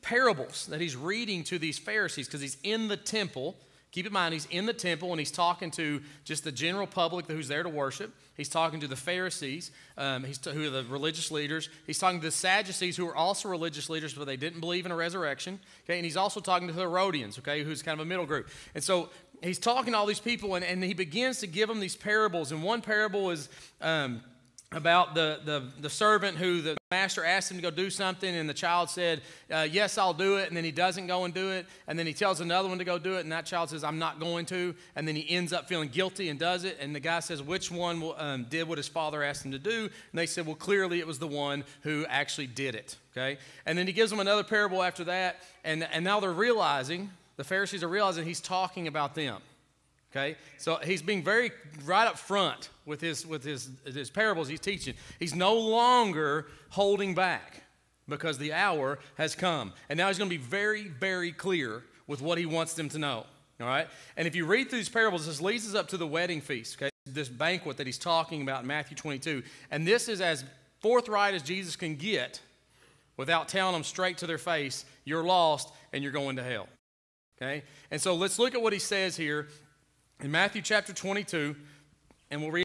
parables that he's reading to these Pharisees because he's in the temple. Keep in mind, he's in the temple and he's talking to just the general public who's there to worship. He's talking to the Pharisees, who are the religious leaders. He's talking to the Sadducees, who are also religious leaders, but they didn't believe in a resurrection. Okay, and he's also talking to the Herodians, okay, who's kind of a middle group. And so he's talking to all these people, and he begins to give them these parables. And one parable is about the servant who the master asked him to go do something, and the child said, yes, I'll do it, and then he doesn't go and do it, and then he tells another one to go do it, and that child says, I'm not going to, and then he ends up feeling guilty and does it, and the guy says, which one did what his father asked him to do? And they said, well, clearly it was the one who actually did it, okay? And then he gives them another parable after that, and now they're realizing, the Pharisees are realizing he's talking about them. Okay, so he's being very right up front with his parables he's teaching. He's no longer holding back because the hour has come. And now he's going to be very, very clear with what he wants them to know. All right? And if you read through these parables, this leads us up to the wedding feast, okay? This banquet that he's talking about in Matthew 22. And this is as forthright as Jesus can get without telling them straight to their face, you're lost and you're going to hell. Okay? And so let's look at what he says here in Matthew chapter 22, and we'll read